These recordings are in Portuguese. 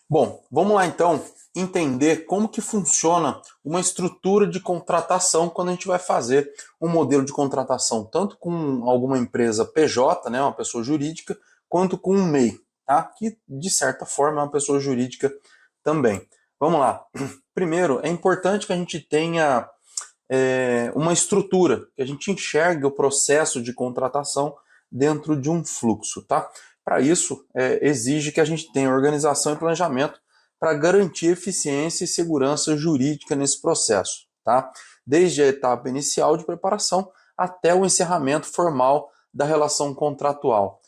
Bom, vamos lá então entender como que funciona uma estrutura de contratação quando a gente vai fazer um modelo de contratação, tanto com alguma empresa PJ, né, uma pessoa jurídica, quanto com um MEI, tá? Que de certa forma é uma pessoa jurídica também. Vamos lá. Primeiro, é importante que a gente tenha uma estrutura, que a gente enxergue o processo de contratação dentro de um fluxo, tá? Para isso, exige que a gente tenha organização e planejamento para garantir eficiência e segurança jurídica nesse processo, tá? Desde a etapa inicial de preparação até o encerramento formal da relação contratual.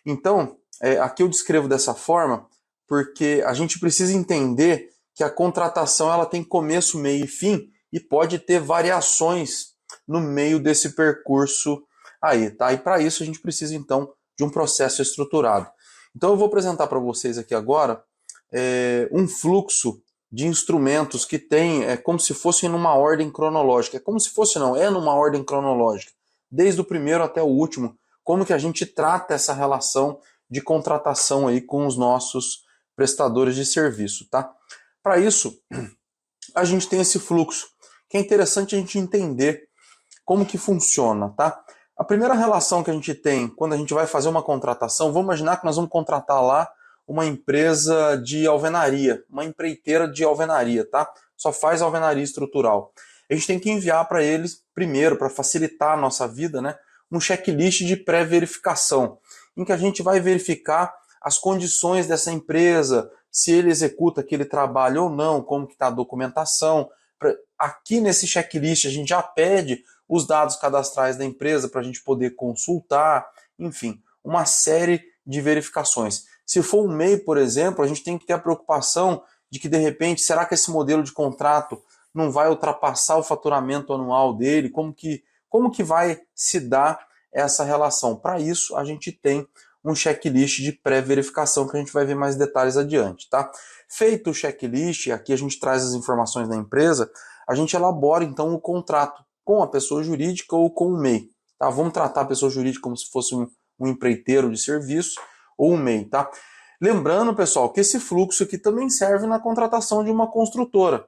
Então, aqui eu descrevo dessa forma porque a gente precisa entender que a contratação ela tem começo, meio e fim e pode ter variações no meio desse percurso aí, tá? E para isso a gente precisa então de um processo estruturado. Então eu vou apresentar para vocês aqui agora um fluxo de instrumentos que tem como se fosse numa ordem cronológica. É como se fosse não, é numa ordem cronológica, desde o primeiro até o último, como que a gente trata essa relação de contratação aí com os nossos prestadores de serviço, tá? Para isso, a gente tem esse fluxo, que é interessante a gente entender como que funciona, tá? A primeira relação que a gente tem quando a gente vai fazer uma contratação, vamos imaginar que nós vamos contratar lá uma empresa de alvenaria, uma empreiteira de alvenaria, tá? Só faz alvenaria estrutural. A gente tem que enviar para eles, primeiro, para facilitar a nossa vida, né, um checklist de pré-verificação, em que a gente vai verificar as condições dessa empresa, se ele executa aquele trabalho ou não, como que está a documentação. Aqui nesse checklist a gente já pede os dados cadastrais da empresa para a gente poder consultar, enfim, uma série de verificações. Se for um MEI, por exemplo, a gente tem que ter a preocupação de que, de repente, será que esse modelo de contrato não vai ultrapassar o faturamento anual dele? Como que vai se dar essa relação? Para isso, a gente tem um checklist de pré-verificação que a gente vai ver mais detalhes adiante, tá? Feito o checklist, aqui a gente traz as informações da empresa, a gente elabora então o contrato com a pessoa jurídica ou com o MEI, tá? Vamos tratar a pessoa jurídica como se fosse um empreiteiro de serviço ou um MEI, tá? Lembrando, pessoal, que esse fluxo aqui também serve na contratação de uma construtora.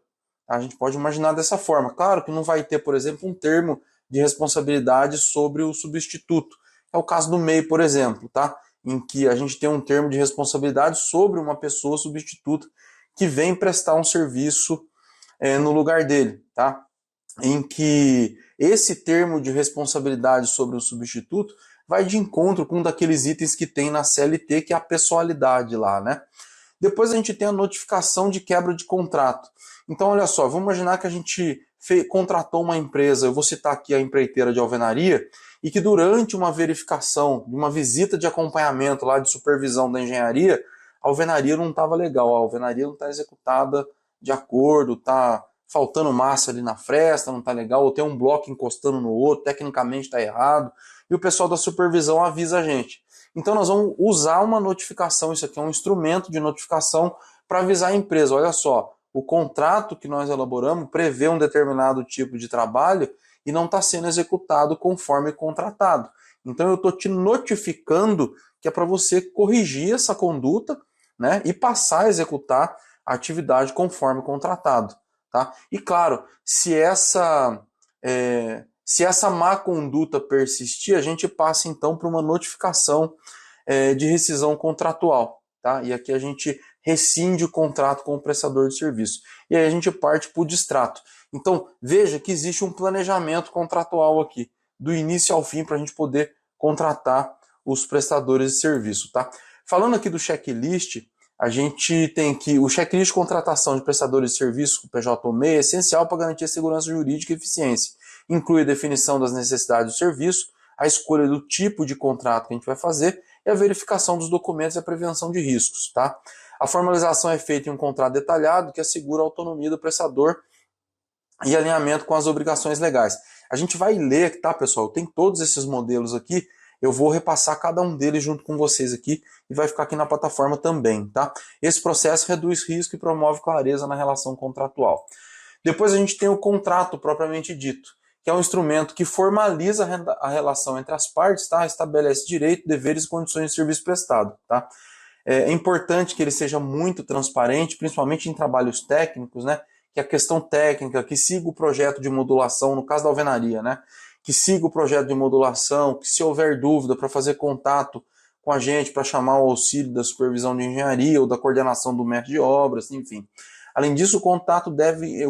A gente pode imaginar dessa forma. Claro que não vai ter, por exemplo, um termo de responsabilidade sobre o substituto. É o caso do MEI, por exemplo, tá? Em que a gente tem um termo de responsabilidade sobre uma pessoa substituta que vem prestar um serviço no lugar dele, tá? Em que esse termo de responsabilidade sobre o substituto vai de encontro com um daqueles itens que tem na CLT, que é a pessoalidade lá, né? Depois a gente tem a notificação de quebra de contrato. Então, olha só, vamos imaginar que a gente contratou uma empresa, eu vou citar aqui a empreiteira de alvenaria, e que durante uma verificação, uma visita de acompanhamento lá de supervisão da engenharia, a alvenaria não estava legal, a alvenaria não está executada de acordo, está faltando massa ali na fresta, não está legal, ou tem um bloco encostando no outro, tecnicamente está errado, e o pessoal da supervisão avisa a gente. Então nós vamos usar uma notificação, isso aqui é um instrumento de notificação para avisar a empresa, olha só, o contrato que nós elaboramos prevê um determinado tipo de trabalho e não está sendo executado conforme contratado. Então eu estou te notificando que é para você corrigir essa conduta, né, e passar a executar a atividade conforme contratado. Tá? E claro, se essa má conduta persistir, a gente passa então para uma notificação de rescisão contratual. Tá? E aqui a gente rescinde o contrato com o prestador de serviço. E aí a gente parte para o distrato. Então, veja que existe um planejamento contratual aqui, do início ao fim, para a gente poder contratar os prestadores de serviço. Tá? Falando aqui do checklist, a gente tem que o checklist de contratação de prestadores de serviço, PJ/MEI, é essencial para garantir a segurança jurídica e eficiência. Inclui a definição das necessidades do serviço, a escolha do tipo de contrato que a gente vai fazer e a verificação dos documentos e a prevenção de riscos. Tá? A formalização é feita em um contrato detalhado que assegura a autonomia do prestador e alinhamento com as obrigações legais. A gente vai ler, tá, pessoal? Tem todos esses modelos aqui. Eu vou repassar cada um deles junto com vocês aqui e vai ficar aqui na plataforma também, tá? Esse processo reduz risco e promove clareza na relação contratual. Depois a gente tem o contrato propriamente dito, que é um instrumento que formaliza a relação entre as partes, tá? Estabelece direito, deveres e condições de serviço prestado, tá? É importante que ele seja muito transparente, principalmente em trabalhos técnicos, né? Que a questão técnica, que siga o projeto de modulação, no caso da alvenaria, né? Que siga o projeto de modulação, que se houver dúvida para fazer contato com a gente, para chamar o auxílio da supervisão de engenharia ou da coordenação do mestre de obras, enfim. Além disso, o contrato deve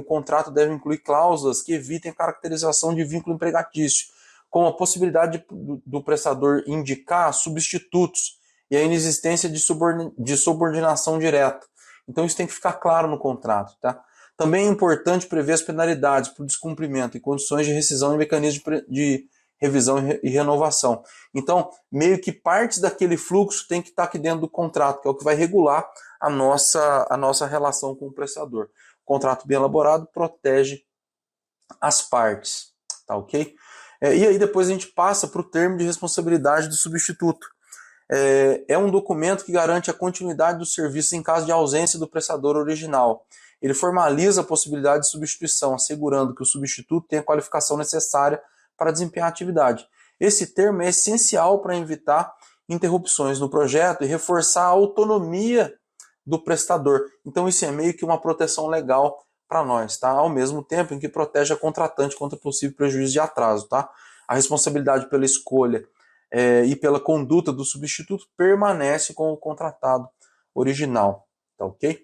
incluir cláusulas que evitem a caracterização de vínculo empregatício, como a possibilidade do prestador indicar substitutos e a inexistência de subordinação direta. Então isso tem que ficar claro no contrato, tá? Também é importante prever as penalidades por descumprimento e condições de rescisão e mecanismos de revisão e renovação. Então, meio que partes daquele fluxo tem que estar aqui dentro do contrato, que é o que vai regular a nossa relação com o prestador. O contrato bem elaborado protege as partes, tá ok? E aí depois a gente passa para o termo de responsabilidade do substituto. É um documento que garante a continuidade do serviço em caso de ausência do prestador original. Ele formaliza a possibilidade de substituição, assegurando que o substituto tenha a qualificação necessária para desempenhar a atividade. Esse termo é essencial para evitar interrupções no projeto e reforçar a autonomia do prestador. Então isso é meio que uma proteção legal para nós, tá? Ao mesmo tempo em que protege a contratante contra possível prejuízo de atraso, tá? A responsabilidade pela escolha e pela conduta do substituto permanece com o contratado original, tá ok?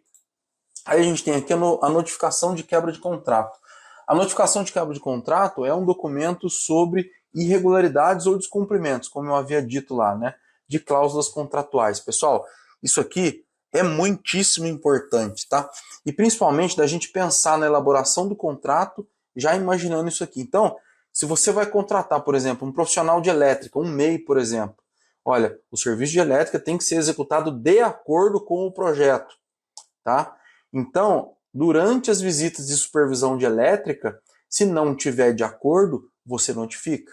Aí a gente tem aqui a notificação de quebra de contrato. A notificação de quebra de contrato é um documento sobre irregularidades ou descumprimentos, como eu havia dito lá, né? De cláusulas contratuais. Pessoal, isso aqui é muitíssimo importante, tá? E principalmente da gente pensar na elaboração do contrato, já imaginando isso aqui. Então, se você vai contratar, por exemplo, um profissional de elétrica, um MEI, por exemplo, olha, o serviço de elétrica tem que ser executado de acordo com o projeto, tá? Então, durante as visitas de supervisão de elétrica, se não tiver de acordo, você notifica.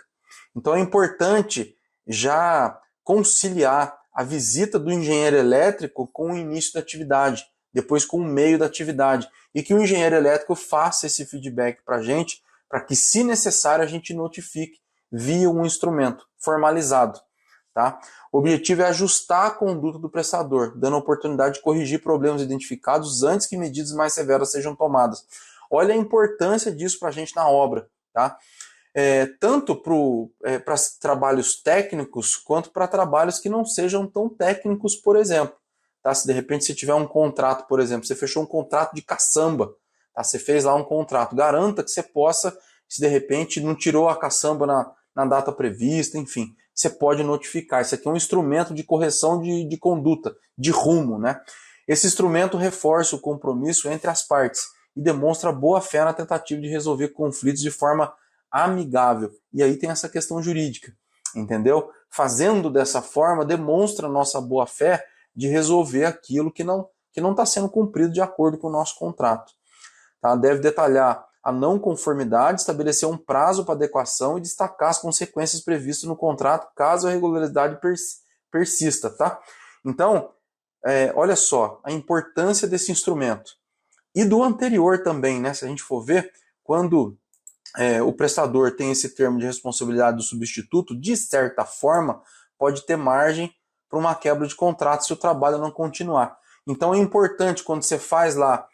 Então é importante já conciliar a visita do engenheiro elétrico com o início da atividade, depois com o meio da atividade, e que o engenheiro elétrico faça esse feedback para a gente, para que, se necessário, a gente notifique via um instrumento formalizado. Tá? O objetivo é ajustar a conduta do prestador, dando a oportunidade de corrigir problemas identificados antes que medidas mais severas sejam tomadas. Olha a importância disso para a gente na obra. Tá? Tanto para trabalhos técnicos, quanto para trabalhos que não sejam tão técnicos, por exemplo. Tá? Se de repente você tiver um contrato, por exemplo, você fechou um contrato de caçamba, tá? Você fez lá um contrato, garanta que você possa, se de repente não tirou a caçamba na data prevista, enfim, você pode notificar. Isso aqui é um instrumento de correção de conduta, de rumo, né? Esse instrumento reforça o compromisso entre as partes e demonstra boa fé na tentativa de resolver conflitos de forma amigável. E aí tem essa questão jurídica, entendeu? Fazendo dessa forma, demonstra nossa boa fé de resolver aquilo que não está sendo cumprido de acordo com o nosso contrato. Tá? Deve detalhar a não conformidade, estabelecer um prazo para adequação e destacar as consequências previstas no contrato caso a irregularidade persista. Tá? Então, olha só a importância desse instrumento. E do anterior também, né? Se a gente for ver, quando o prestador tem esse termo de responsabilidade do substituto, de certa forma, pode ter margem para uma quebra de contrato se o trabalho não continuar. Então é importante, quando você faz lá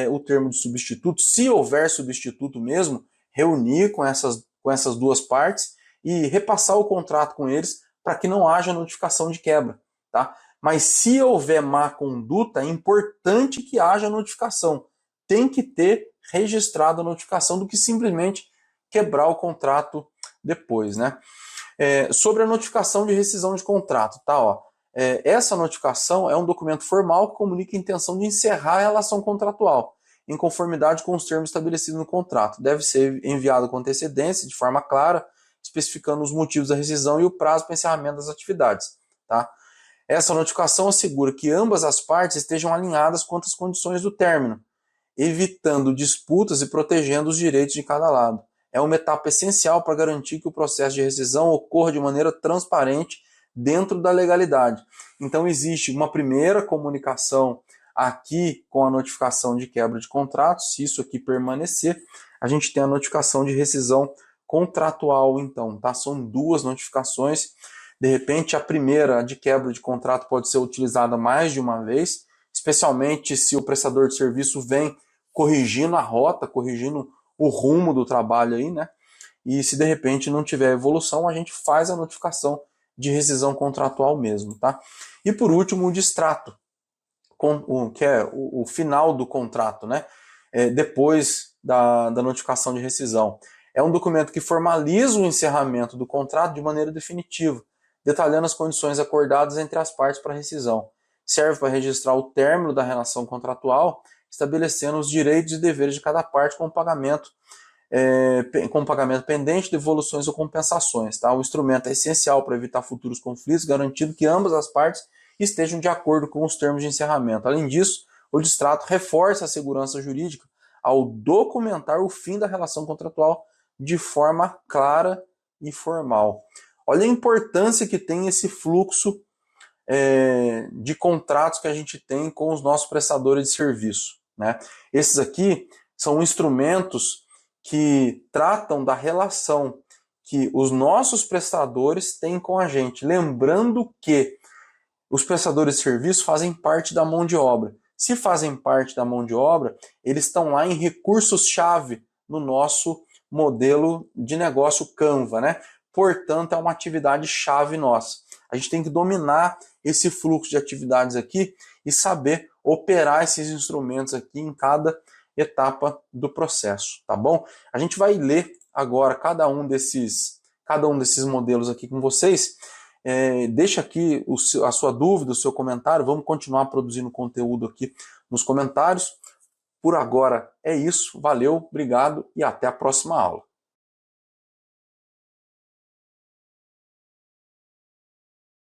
o termo de substituto, se houver substituto mesmo, reunir com essas duas partes e repassar o contrato com eles para que não haja notificação de quebra. Tá? Mas se houver má conduta, é importante que haja notificação. Tem que ter registrado a notificação do que simplesmente quebrar o contrato depois, né? Sobre a notificação de rescisão de contrato, tá? Essa notificação é um documento formal que comunica a intenção de encerrar a relação contratual, em conformidade com os termos estabelecidos no contrato. Deve ser enviado com antecedência, de forma clara, especificando os motivos da rescisão e o prazo para encerramento das atividades, tá? Essa notificação assegura que ambas as partes estejam alinhadas quanto às condições do término, evitando disputas e protegendo os direitos de cada lado. É uma etapa essencial para garantir que o processo de rescisão ocorra de maneira transparente dentro da legalidade. Então existe uma primeira comunicação aqui com a notificação de quebra de contrato. Se isso aqui permanecer, a gente tem a notificação de rescisão contratual, então, tá? São duas notificações. De repente, a primeira, a de quebra de contrato, pode ser utilizada mais de uma vez, especialmente se o prestador de serviço vem corrigindo a rota, corrigindo o rumo do trabalho aí, né? E se de repente não tiver evolução, a gente faz a notificação de rescisão contratual mesmo, tá? E por último, o distrato, que é o final do contrato, né? Depois da notificação de rescisão. É um documento que formaliza o encerramento do contrato de maneira definitiva, detalhando as condições acordadas entre as partes para rescisão. Serve para registrar o término da relação contratual, estabelecendo os direitos e deveres de cada parte com pagamento pendente, devoluções ou compensações. Tá? O instrumento é essencial para evitar futuros conflitos, garantindo que ambas as partes estejam de acordo com os termos de encerramento. Além disso, o distrato reforça a segurança jurídica ao documentar o fim da relação contratual de forma clara e formal. Olha a importância que tem esse fluxo de contratos que a gente tem com os nossos prestadores de serviço, né? Esses aqui são instrumentos que tratam da relação que os nossos prestadores têm com a gente. Lembrando que os prestadores de serviço fazem parte da mão de obra. Se fazem parte da mão de obra, eles estão lá em recursos-chave no nosso modelo de negócio Canva, né? Portanto, é uma atividade-chave nossa. A gente tem que dominar esse fluxo de atividades aqui e saber operar esses instrumentos aqui em cada etapa do processo, tá bom? A gente vai ler agora cada um desses modelos aqui com vocês. Deixa aqui a sua dúvida, o seu comentário. Vamos continuar produzindo conteúdo aqui nos comentários. Por agora é isso. Valeu, obrigado e até a próxima aula.